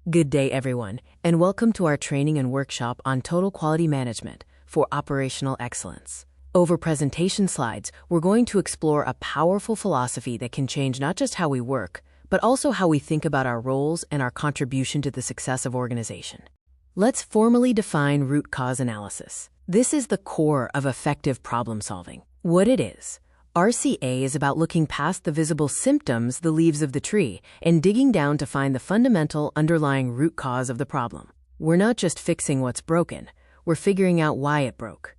Good day, everyone, and welcome to our training and workshop on Total Quality Management for Operational Excellence. Over presentation slides, we're going to explore a powerful philosophy that can change not just how we work, but also how we think about our roles and our contribution to the success of organization. Let's formally define root cause analysis. This is the core of effective problem solving. What it is. RCA is about looking past the visible symptoms, the leaves of the tree, and digging down to find the fundamental underlying root cause of the problem. We're not just fixing what's broken, we're figuring out why it broke.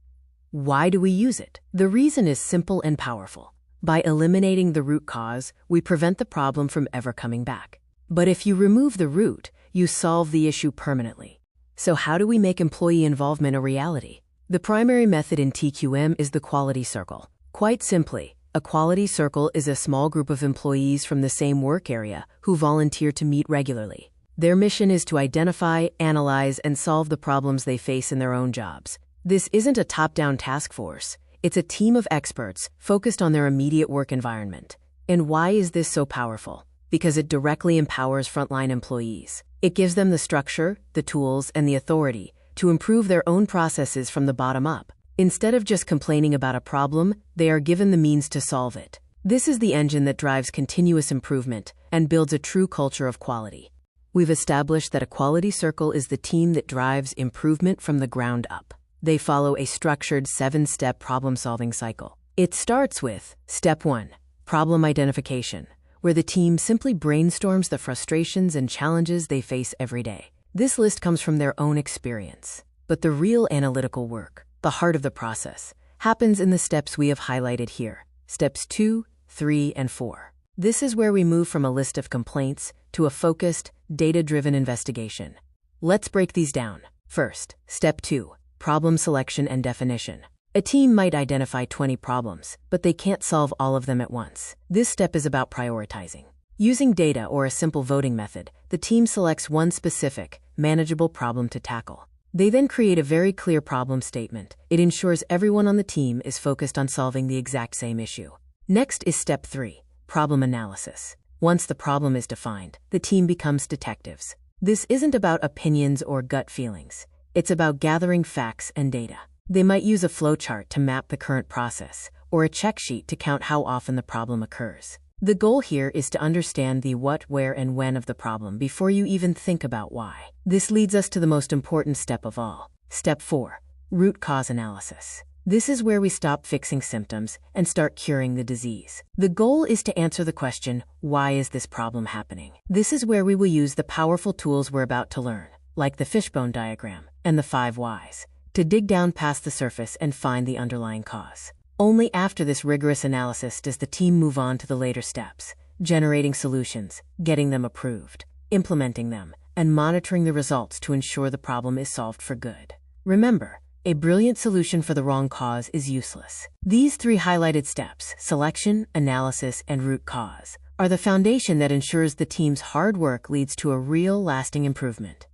Why do we use it? The reason is simple and powerful. By eliminating the root cause, we prevent the problem from ever coming back. But if you remove the root, you solve the issue permanently. So how do we make employee involvement a reality? The primary method in TQM is the quality circle. Quite simply, a quality circle is a small group of employees from the same work area who volunteer to meet regularly. Their mission is to identify, analyze, and solve the problems they face in their own jobs. This isn't a top-down task force. It's a team of experts focused on their immediate work environment. And why is this so powerful? Because it directly empowers frontline employees. It gives them the structure, the tools, and the authority to improve their own processes from the bottom up. Instead of just complaining about a problem, they are given the means to solve it. This is the engine that drives continuous improvement and builds a true culture of quality. We've established that a quality circle is the team that drives improvement from the ground up. They follow a structured 7-step problem-solving cycle. It starts with Step 1, problem identification, where the team simply brainstorms the frustrations and challenges they face every day. This list comes from their own experience. But the real analytical work, the heart of the process, happens in the steps we have highlighted here. Steps 2, 3, and 4. This is where we move from a list of complaints to a focused, data-driven investigation. Let's break these down. First, Step 2, problem selection and definition. A team might identify 20 problems, but they can't solve all of them at once. This step is about prioritizing. Using data or a simple voting method, the team selects one specific, manageable problem to tackle. They then create a very clear problem statement. It ensures everyone on the team is focused on solving the exact same issue. Next is Step 3, problem analysis. Once the problem is defined, the team becomes detectives. This isn't about opinions or gut feelings. It's about gathering facts and data. They might use a flowchart to map the current process, or a check sheet to count how often the problem occurs. The goal here is to understand the what, where, and when of the problem before you even think about why. This leads us to the most important step of all. Step 4, root cause analysis. This is where we stop fixing symptoms and start curing the disease. The goal is to answer the question, why is this problem happening? This is where we will use the powerful tools we're about to learn, like the fishbone diagram and the 5 whys, to dig down past the surface and find the underlying cause. Only after this rigorous analysis does the team move on to the later steps, generating solutions, getting them approved, implementing them, and monitoring the results to ensure the problem is solved for good. Remember, a brilliant solution for the wrong cause is useless. These 3 highlighted steps, selection, analysis, and root cause, are the foundation that ensures the team's hard work leads to a real, lasting improvement.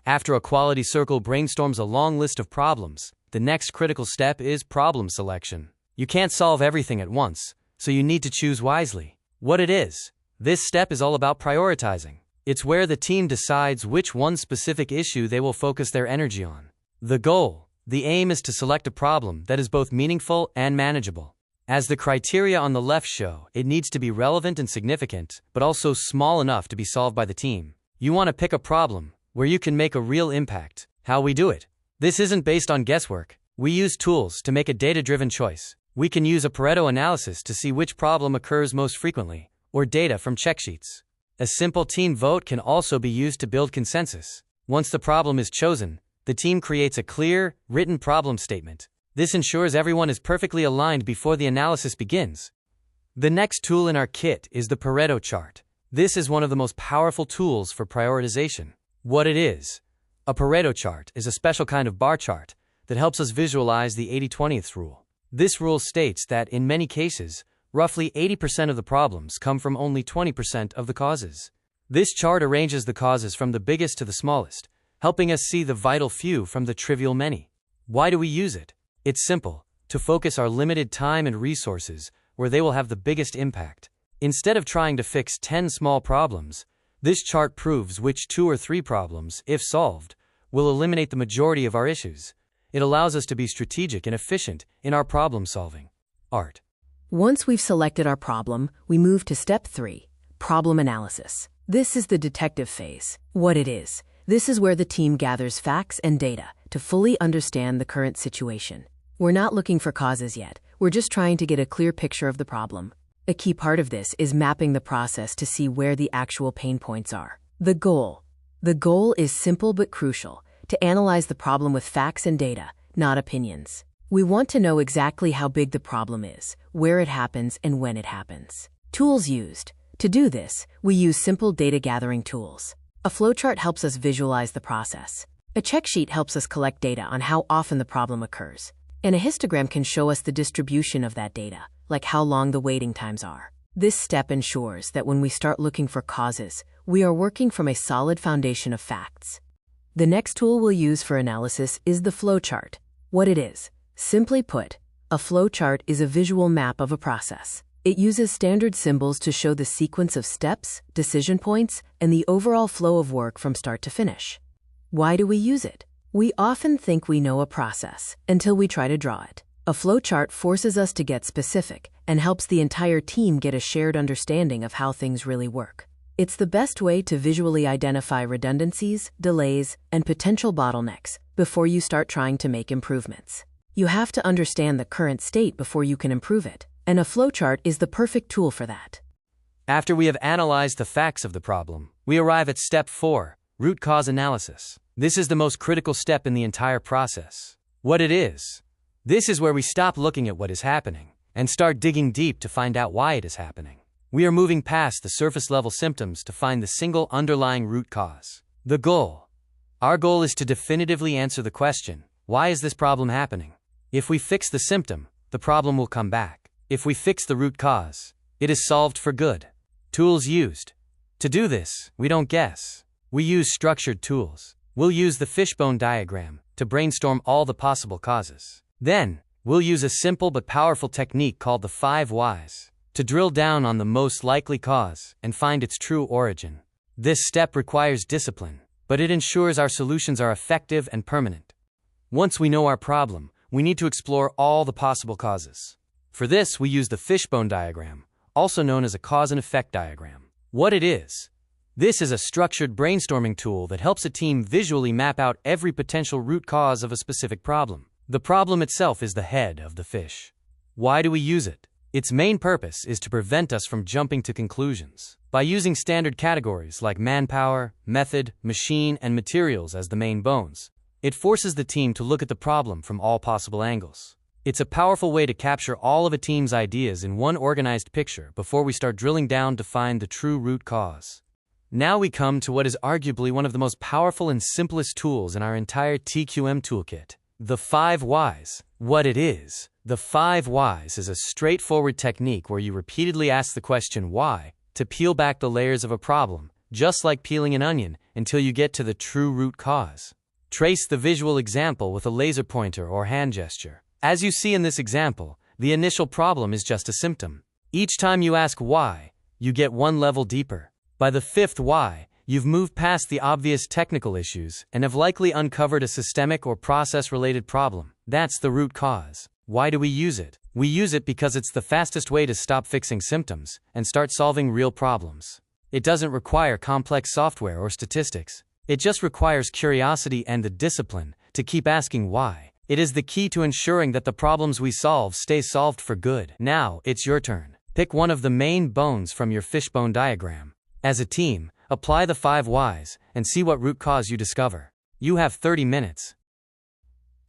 After a quality circle brainstorms a long list of problems, the next critical step is problem selection. You can't solve everything at once, so you need to choose wisely. What it is, this step is all about prioritizing. It's where the team decides which one specific issue they will focus their energy on. The goal, the aim is to select a problem that is both meaningful and manageable. As the criteria on the left show, it needs to be relevant and significant, but also small enough to be solved by the team. You want to pick a problem where you can make a real impact. How we do it? This isn't based on guesswork. We use tools to make a data-driven choice. We can use a Pareto analysis to see which problem occurs most frequently, or data from check sheets. A simple team vote can also be used to build consensus. Once the problem is chosen, the team creates a clear, written problem statement. This ensures everyone is perfectly aligned before the analysis begins. The next tool in our kit is the Pareto chart. This is one of the most powerful tools for prioritization. What it is, a Pareto chart is a special kind of bar chart that helps us visualize the 80-20th rule. This rule states that in many cases, roughly 80% of the problems come from only 20% of the causes. This chart arranges the causes from the biggest to the smallest, helping us see the vital few from the trivial many. Why do we use it? It's simple, to focus our limited time and resources where they will have the biggest impact. Instead of trying to fix 10 small problems, This chart proves which 2 or 3 problems, if solved, will eliminate the majority of our issues. It allows us to be strategic and efficient in our problem-solving. Art. Once we've selected our problem, we move to step 3, problem analysis. This is the detective phase. What it is. This is where the team gathers facts and data to fully understand the current situation. We're not looking for causes yet. We're just trying to get a clear picture of the problem. A key part of this is mapping the process to see where the actual pain points are. The goal. The goal is simple but crucial: to analyze the problem with facts and data, not opinions. We want to know exactly how big the problem is, where it happens, and when it happens. Tools used. To do this, we use simple data gathering tools. A flowchart helps us visualize the process. A check sheet helps us collect data on how often the problem occurs. And a histogram can show us the distribution of that data, like how long the waiting times are. This step ensures that when we start looking for causes, we are working from a solid foundation of facts. The next tool we'll use for analysis is the flowchart. What it is. Simply put, a flowchart is a visual map of a process. It uses standard symbols to show the sequence of steps, decision points, and the overall flow of work from start to finish. Why do we use it? We often think we know a process until we try to draw it. A flowchart forces us to get specific and helps the entire team get a shared understanding of how things really work. It's the best way to visually identify redundancies, delays, and potential bottlenecks before you start trying to make improvements. You have to understand the current state before you can improve it, and a flowchart is the perfect tool for that. After we have analyzed the facts of the problem, we arrive at step 4, root cause analysis. This is the most critical step in the entire process. What it is. This is where we stop looking at what is happening and start digging deep to find out why it is happening. We are moving past the surface-level symptoms to find the single underlying root cause. The goal. Our goal is to definitively answer the question, why is this problem happening? If we fix the symptom, the problem will come back. If we fix the root cause, it is solved for good. Tools used. To do this, we don't guess. We use structured tools. We'll use the fishbone diagram to brainstorm all the possible causes. Then, we'll use a simple but powerful technique called the 5 whys to drill down on the most likely cause and find its true origin. This step requires discipline, but it ensures our solutions are effective and permanent. Once we know our problem, we need to explore all the possible causes. For this, we use the fishbone diagram, also known as a cause and effect diagram. What it is. This is a structured brainstorming tool that helps a team visually map out every potential root cause of a specific problem. The problem itself is the head of the fish. Why do we use it? Its main purpose is to prevent us from jumping to conclusions. By using standard categories like manpower, method, machine, and materials as the main bones, it forces the team to look at the problem from all possible angles. It's a powerful way to capture all of a team's ideas in one organized picture before we start drilling down to find the true root cause. Now we come to what is arguably one of the most powerful and simplest tools in our entire TQM toolkit, the 5 whys. What it is. The 5 whys is a straightforward technique where you repeatedly ask the question why to peel back the layers of a problem, just like peeling an onion, until you get to the true root cause. Trace the visual example with a laser pointer or hand gesture. As you see in this example, the initial problem is just a symptom. Each time you ask why, you get one level deeper. By the 5th why, you've moved past the obvious technical issues and have likely uncovered a systemic or process-related problem. That's the root cause. Why do we use it? We use it because it's the fastest way to stop fixing symptoms and start solving real problems. It doesn't require complex software or statistics. It just requires curiosity and the discipline to keep asking why. It is the key to ensuring that the problems we solve stay solved for good. Now, it's your turn. Pick one of the main bones from your fishbone diagram. As a team, apply the 5 whys and see what root cause you discover. You have 30 minutes.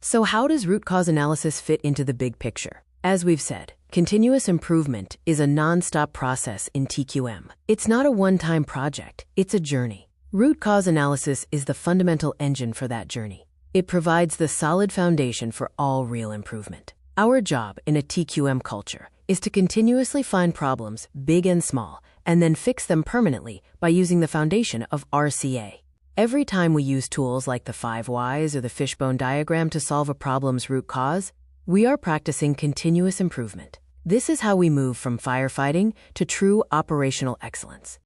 So how does root cause analysis fit into the big picture? As we've said, continuous improvement is a non-stop process in TQM. It's not a one-time project, it's a journey. Root cause analysis is the fundamental engine for that journey. It provides the solid foundation for all real improvement. Our job in a TQM culture is to continuously find problems, big and small, and then fix them permanently by using the foundation of RCA. Every time we use tools like the 5 whys or the fishbone diagram to solve a problem's root cause, we are practicing continuous improvement. This is how we move from firefighting to true operational excellence.